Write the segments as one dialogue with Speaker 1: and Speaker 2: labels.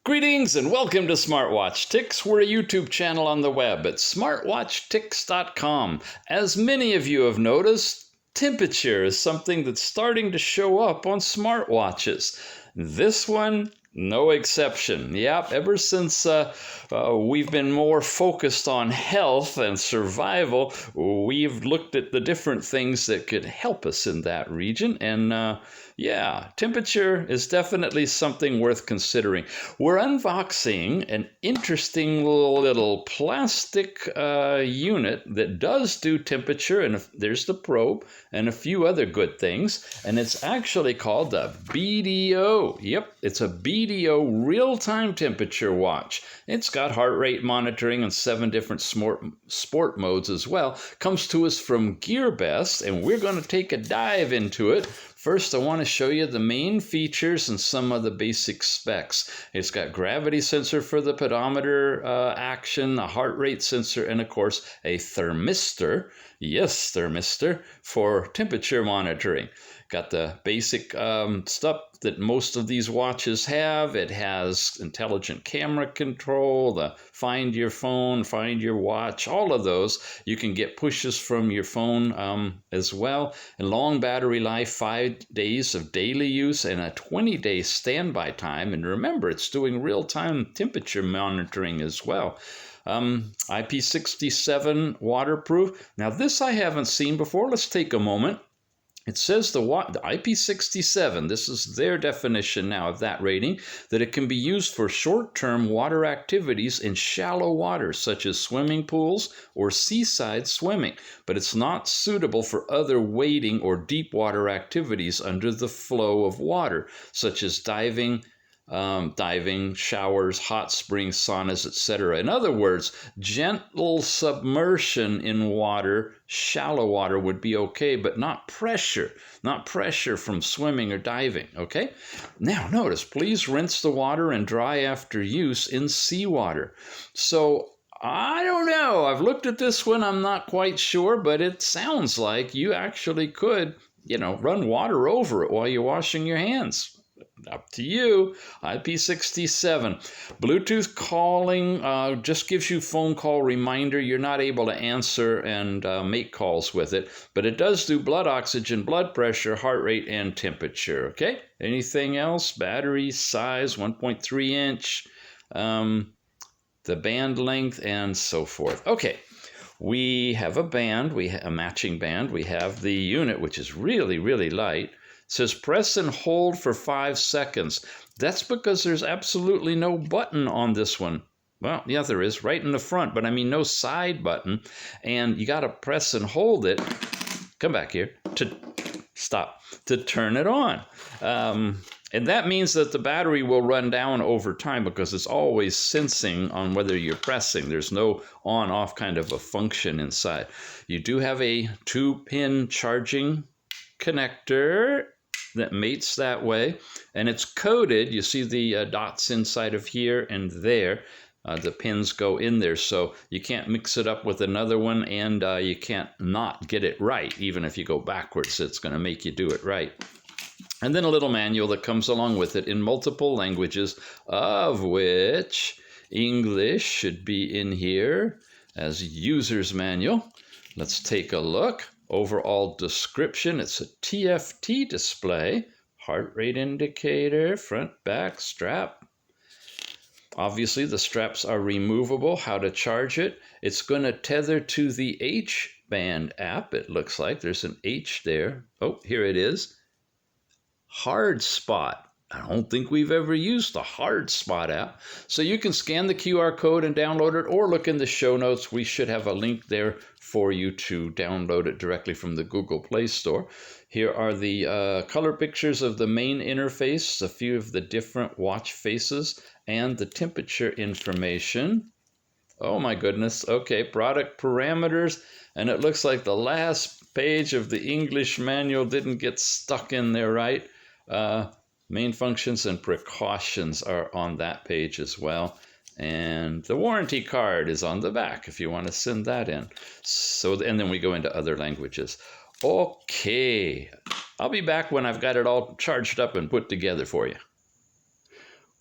Speaker 1: Greetings and welcome to Smartwatch Ticks. We're a YouTube channel on the web at smartwatchticks.com. As many of you have noticed, temperature is something that's starting to show up on smartwatches. This one, no exception. Yep, ever since we've been more focused on health and survival, we've looked at the different things that could help us in that region. And yeah, temperature is definitely something worth considering. We're unboxing an interesting little plastic unit that does do temperature, and there's the probe and a few other good things, and it's actually called the BDO. Yep, it's a BDO real-time temperature watch. It's got heart rate monitoring and 7 different sport modes as well. Comes to us from Gearbest, and we're going to take a dive into it. First, I want to show you the main features and some of the basic specs. It's got gravity sensor for the pedometer action, a heart rate sensor, and of course a thermistor. Yes, thermistor for temperature monitoring. Got the basic stuff that most of these watches have. It has intelligent camera control, the find your phone, find your watch, all of those. You can get pushes from your phone as well. And long battery life, 5 days of daily use and a 20-day standby time. And remember, it's doing real-time temperature monitoring as well. IP67 waterproof. Now this I haven't seen before. Let's take a moment. It says the IP67, this is their definition now of that rating, that it can be used for short-term water activities in shallow water, such as swimming pools or seaside swimming, but it's not suitable for other wading or deep water activities under the flow of water, such as diving, showers, hot springs, saunas, etc. In other words, gentle submersion in water, shallow water would be okay, but not pressure from swimming or diving, okay? Now notice, please rinse the water and dry after use in seawater. So I don't know, I've looked at this one, I'm not quite sure, but it sounds like you actually could, run water over it while you're washing your hands. Up to you. IP67. Bluetooth calling just gives you phone call reminder. You're not able to answer and make calls with it, but it does do blood oxygen, blood pressure, heart rate, and temperature. Okay? Anything else? Battery size, 1.3 inch, the band length, and so forth. Okay. We have a band, a matching band. We have the unit, which is really, really light. It says press and hold for 5 seconds. That's because there's absolutely no button on this one. Well, yeah, there is, right in the front, but I mean no side button. And you got to press and hold it. Come back here to turn it on. And that means that the battery will run down over time because it's always sensing on whether you're pressing. There's no on-off kind of a function inside. You do have a 2-pin charging connector that mates that way, and it's coded. You see the dots inside of here and there. The pins go in there, so you can't mix it up with another one, and you can't not get it right. Even if you go backwards, it's going to make you do it right. And then a little manual that comes along with it in multiple languages, of which English should be in here as user's manual. Let's take a look. Overall description, it's a TFT display, heart rate indicator, front, back, strap. Obviously, the straps are removable. How to charge it. It's going to tether to the H-band app, it looks like. There's an H there. Oh, here it is. Hard Spot. I don't think we've ever used the Hard Spot app. So you can scan the QR code and download it, or look in the show notes. We should have a link there for you to download it directly from the Google Play Store. Here are the color pictures of the main interface, a few of the different watch faces, and the temperature information. Oh my goodness. Okay, product parameters. And it looks like the last page of the English manual didn't get stuck in there right. Main functions and precautions are on that page as well. And the warranty card is on the back if you want to send that in. So, and then we go into other languages. Okay, I'll be back when I've got it all charged up and put together for you.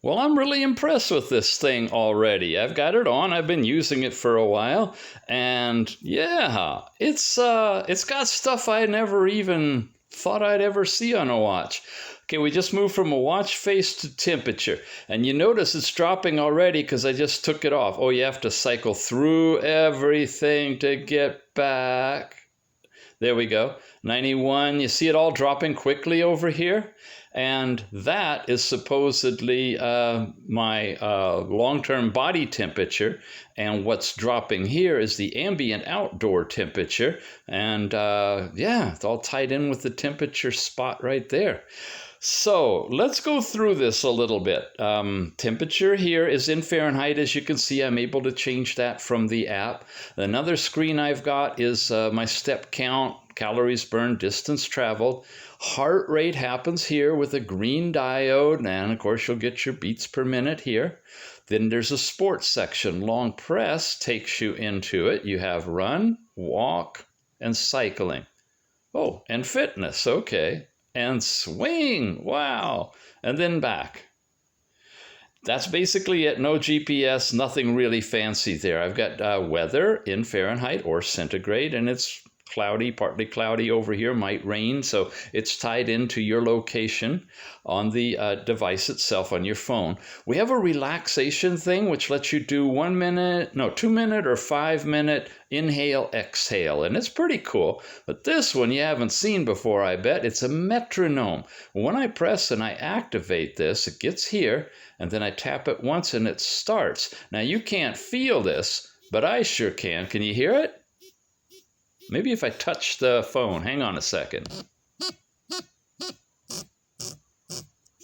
Speaker 1: Well, I'm really impressed with this thing already. I've got it on. I've been using it for a while, and yeah, it's got stuff I never even thought I'd ever see on a watch. Okay, we just moved from a watch face to temperature, and you notice it's dropping already because I just took it off. Oh, you have to cycle through everything to get back. There we go. 91. You see it all dropping quickly over here? And that is supposedly my long-term body temperature. And what's dropping here is the ambient outdoor temperature. And yeah, it's all tied in with the temperature spot right there. So let's go through this a little bit. Temperature here is in Fahrenheit. As you can see, I'm able to change that from the app. Another screen I've got is my step count, calories burned, distance traveled. Heart rate happens here with a green diode, and of course you'll get your beats per minute here. Then there's a sports section. Long press takes you into it. You have run, walk, and cycling. Oh, and fitness, okay. And swing, wow, and then back. That's basically it. No GPS, nothing really fancy there. I've got weather in Fahrenheit or centigrade, and it's cloudy, partly cloudy over here, might rain, so it's tied into your location on the device itself on your phone. We have a relaxation thing which lets you do 1 minute, no, 2 minute or 5 minute inhale, exhale, and it's pretty cool. But this one you haven't seen before, I bet. It's a metronome. When I press and I activate this, it gets here, and then I tap it once and it starts. Now you can't feel this, but I sure can. Can you hear it? Maybe if I touch the phone. Hang on a second.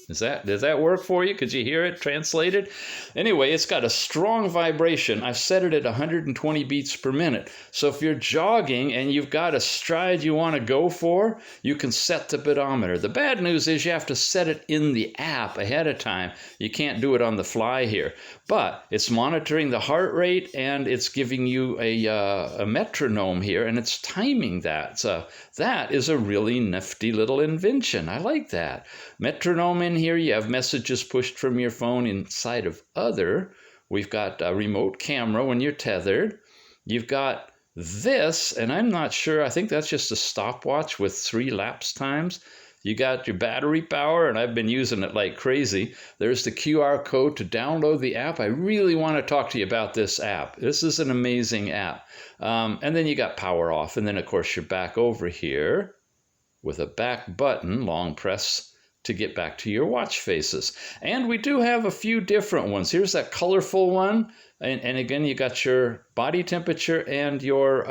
Speaker 1: Does that work for you? Could you hear it translated? Anyway, it's got a strong vibration. I've set it at 120 beats per minute. So if you're jogging and you've got a stride you want to go for, you can set the pedometer. The bad news is you have to set it in the app ahead of time. You can't do it on the fly here. But it's monitoring the heart rate, and it's giving you a metronome here, and it's timing that. So that is a really nifty little invention. I like that. Metronome in here, you have messages pushed from your phone inside of other. We've got a remote camera when you're tethered. You've got this, and I'm not sure, I think that's just a stopwatch with 3 lapse times. You got your battery power, and I've been using it like crazy. There's the QR code to download the app. I really want to talk to you about this app. This is an amazing app. And then you got power off, and then of course you're back over here with a back button, long press, to get back to your watch faces. And we do have a few different ones. Here's that colorful one. And again, you got your body temperature and your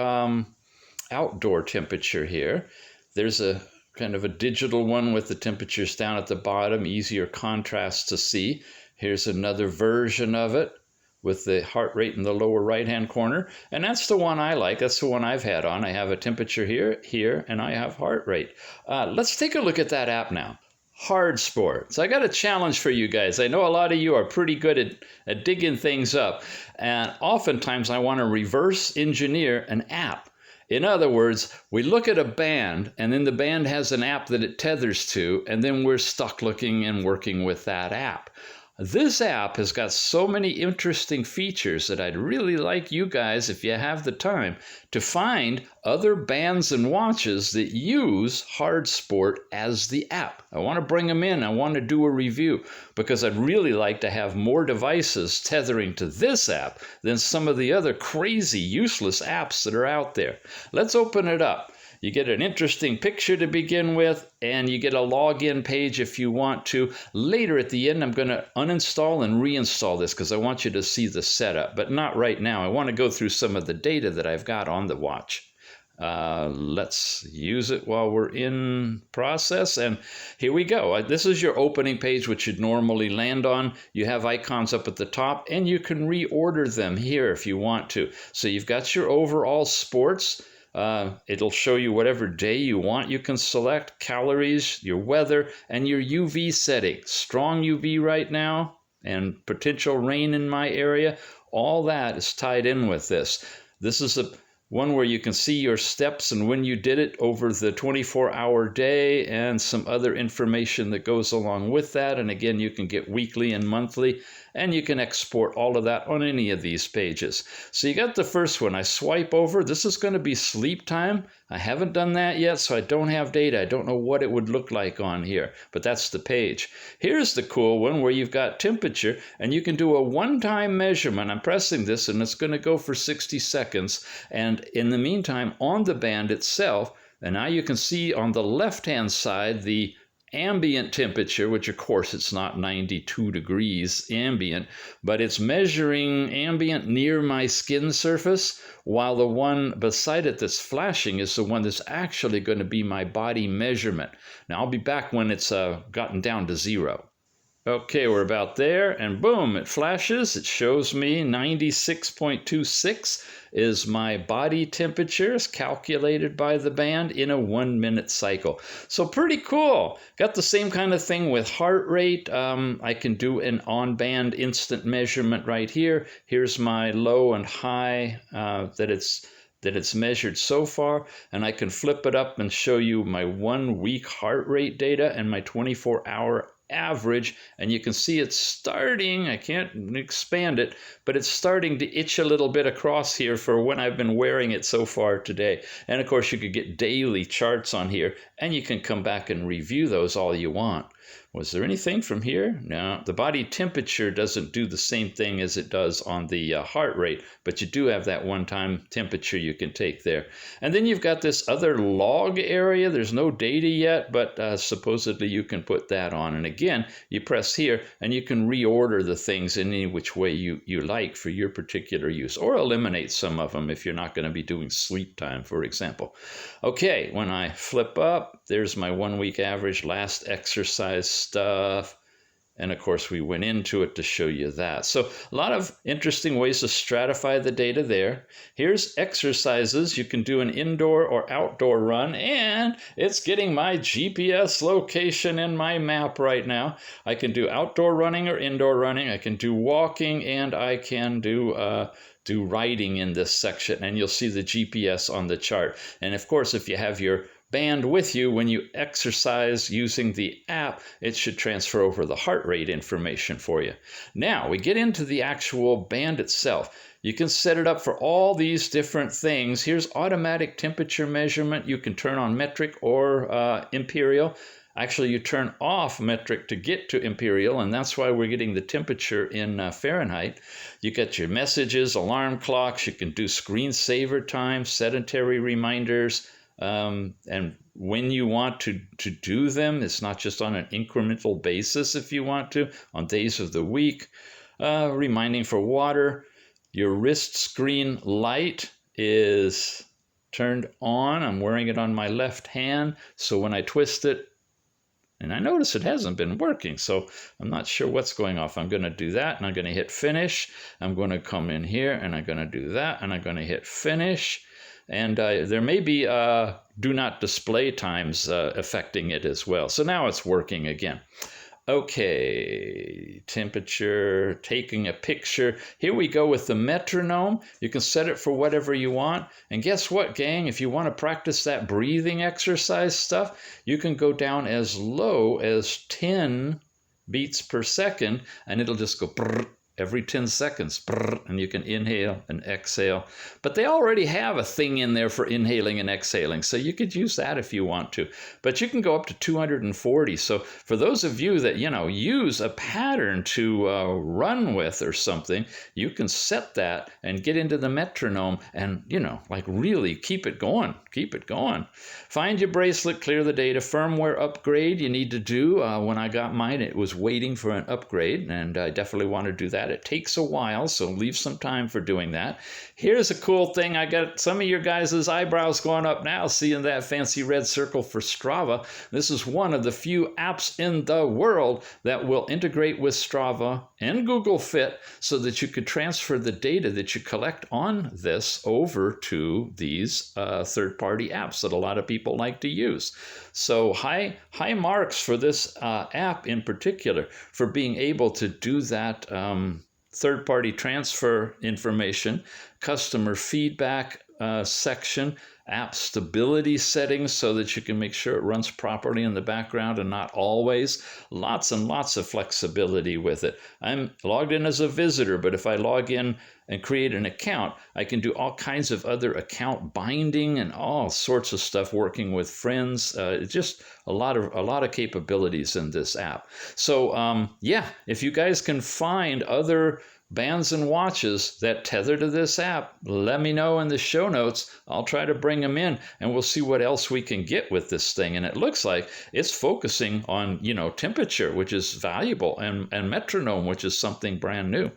Speaker 1: outdoor temperature here. There's a kind of a digital one with the temperatures down at the bottom, easier contrast to see. Here's another version of it with the heart rate in the lower right-hand corner. And that's the one I like. That's the one I've had on. I have a temperature here, and I have heart rate. Let's take a look at that app now. Hard sports. I got a challenge for you guys. I know a lot of you are pretty good at digging things up, and oftentimes I want to reverse engineer an app. In other words, we look at a band, and then the band has an app that it tethers to, and then we're stuck looking and working with that app. This app has got so many interesting features that I'd really like you guys, if you have the time, to find other bands and watches that use Hard Sport as the app. I want to bring them in. I want to do a review because I'd really like to have more devices tethering to this app than some of the other crazy, useless apps that are out there. Let's open it up. You get an interesting picture to begin with, and you get a login page if you want to. Later at the end, I'm going to uninstall and reinstall this because I want you to see the setup, but not right now. I want to go through some of the data that I've got on the watch. Let's use it while we're in process, and here we go. This is your opening page, which you'd normally land on. You have icons up at the top, and you can reorder them here if you want to. So you've got your overall sports. It'll show you whatever day you want. You can select calories, your weather, and your UV setting. Strong UV right now and potential rain in my area. All that is tied in with this. This is one where you can see your steps and when you did it over the 24-hour day, and some other information that goes along with that. And again, you can get weekly and monthly, and you can export all of that on any of these pages. So you got the first one. I swipe over. This is going to be sleep time. I haven't done that yet, so I don't have data. I don't know what it would look like on here, but that's the page. Here's the cool one where you've got temperature, and you can do a one-time measurement. I'm pressing this, and it's going to go for 60 seconds. And in the meantime, on the band itself, and now you can see on the left-hand side the ambient temperature, which of course it's not 92 degrees ambient, but it's measuring ambient near my skin surface, while the one beside it that's flashing is the one that's actually going to be my body measurement. Now I'll be back when it's gotten down to 0. Okay, we're about there, and boom, it flashes. It shows me 96.26 is my body temperature, as calculated by the band in a 1-minute cycle. So pretty cool. Got the same kind of thing with heart rate. I can do an on-band instant measurement right here. Here's my low and high that it's measured so far, and I can flip it up and show you my 1-week heart rate data and my 24-hour average, and you can see it's starting, I can't expand it, but it's starting to itch a little bit across here for when I've been wearing it so far today. And of course you could get daily charts on here, and you can come back and review those all you want. Was there anything from here? No, the body temperature doesn't do the same thing as it does on the heart rate, but you do have that one-time temperature you can take there. And then you've got this other log area. There's no data yet, but supposedly you can put that on. And again, you press here, and you can reorder the things in any which way you like for your particular use, or eliminate some of them if you're not going to be doing sleep time, for example. Okay, when I flip up, there's my 1-week average, last exercise stuff. And of course, we went into it to show you that. So a lot of interesting ways to stratify the data there. Here's exercises. You can do an indoor or outdoor run, and it's getting my GPS location in my map right now. I can do outdoor running or indoor running. I can do walking, and I can do riding in this section, and you'll see the GPS on the chart. And of course, if you have your band with you when you exercise using the app, it should transfer over the heart rate information for you. Now we get into the actual band itself. You can set it up for all these different things. Here's automatic temperature measurement. You can turn on metric or imperial. Actually, you turn off metric to get to imperial, and that's why we're getting the temperature in Fahrenheit. You get your messages, alarm clocks. You can do screensaver time, sedentary reminders, and when you want to do them. It's not just on an incremental basis if you want to, on days of the week. Reminding for water. Your wrist screen light is turned on. I'm wearing it on my left hand, so when I twist it, and I notice it hasn't been working, so I'm not sure what's going off. I'm going to do that, and I'm going to hit finish. I'm going to come in here, and I'm going to do that, and I'm going to hit finish. And there may be do not display times affecting it as well. So now it's working again. Okay, temperature, taking a picture. Here we go with the metronome. You can set it for whatever you want. And guess what, gang? If you want to practice that breathing exercise stuff, you can go down as low as 10 beats per second, and it'll just go brrr, every 10 seconds, and you can inhale and exhale. But they already have a thing in there for inhaling and exhaling, so you could use that if you want to. But you can go up to 240. So for those of you that, use a pattern to run with or something, you can set that and get into the metronome and, really keep it going. Keep it going. Find your bracelet, clear the data. Firmware upgrade you need to do. When I got mine, it was waiting for an upgrade, and I definitely want to do that. It takes a while, so leave some time for doing that. Here's a cool thing. I got some of your guys' eyebrows going up now, seeing that fancy red circle for Strava. This is one of the few apps in the world that will integrate with Strava and Google Fit so that you could transfer the data that you collect on this over to these third-party apps that a lot of people like to use. So high marks for this app in particular for being able to do that third-party transfer information, customer feedback, section, app stability settings, so that you can make sure it runs properly in the background and not always. Lots and lots of flexibility with it. I'm logged in as a visitor, but if I log in and create an account, I can do all kinds of other account binding and all sorts of stuff, working with friends. Just a lot of capabilities in this app. So yeah, if you guys can find other bands and watches that tether to this app, let me know in the show notes. I'll try to bring them in, and we'll see what else we can get with this thing. And it looks like it's focusing on, temperature, which is valuable, and metronome, which is something brand new.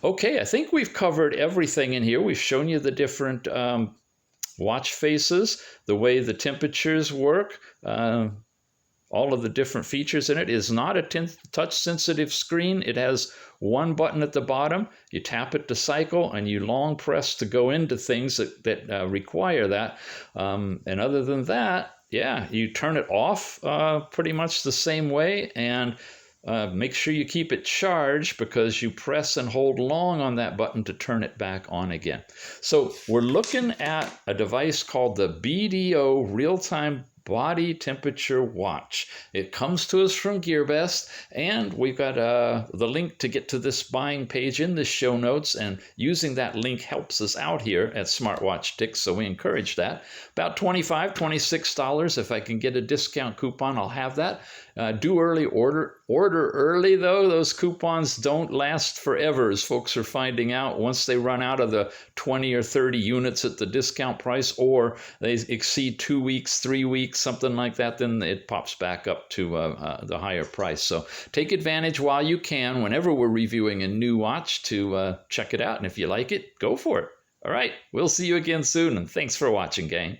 Speaker 1: Okay, I think we've covered everything in here. We've shown you the different watch faces, the way the temperatures work, all of the different features in it. It is not a touch-sensitive screen. It has one button at the bottom. You tap it to cycle, and you long press to go into things that require that. And other than that, yeah, you turn it off pretty much the same way, and make sure you keep it charged, because you press and hold long on that button to turn it back on again. So we're looking at a device called the BDO Real-Time Body Temperature Watch. It comes to us from Gearbest, and we've got the link to get to this buying page in the show notes, and using that link helps us out here at Smartwatch Ticks, so we encourage that. About $25, $26. If I can get a discount coupon, I'll have that. Do early order early, though. Those coupons don't last forever, as folks are finding out. Once they run out of the 20 or 30 units at the discount price, or they exceed 2 weeks, 3 weeks, something like that, then it pops back up to the higher price. So take advantage while you can, whenever we're reviewing a new watch, to check it out. And if you like it, go for it. All right, we'll see you again soon, and thanks for watching, gang.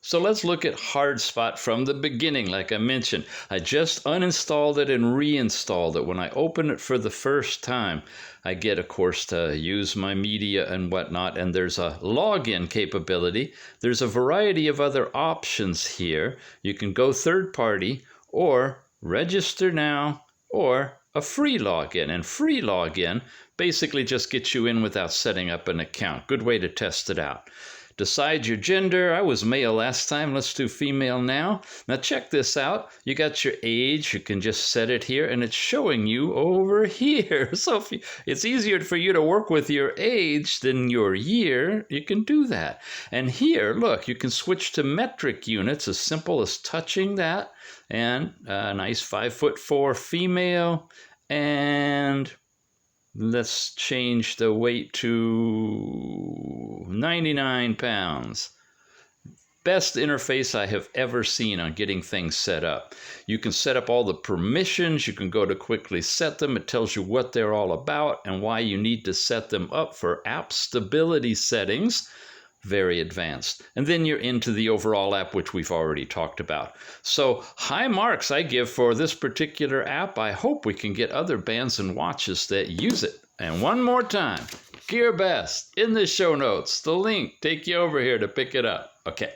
Speaker 1: So let's look at HardSpot from the beginning. Like I mentioned, I just uninstalled it and reinstalled it. When I open it for the first time, I get, of course, to use my media and whatnot, and there's a login capability. There's a variety of other options here. You can go third party, or register now, or a free login. And free login basically just gets you in without setting up an account. Good way to test it out. Decide your gender. I was male last time. Let's do female now. Now check this out. You got your age. You can just set it here, and it's showing you over here. So if it's easier for you to work with your age than your year, you can do that. And here, look, you can switch to metric units, as simple as touching that. And a nice 5'4" female. And let's change the weight to 99 pounds. Best interface I have ever seen on getting things set up. You can set up all the permissions. You can go to quickly set them. It tells you what they're all about and why you need to set them up for app stability settings. Very advanced. And then you're into the overall app, which we've already talked about. So high marks I give for this particular app. I hope we can get other bands and watches that use it. And one more time, Gearbest in the show notes. The link, take you over here to pick it up. Okay.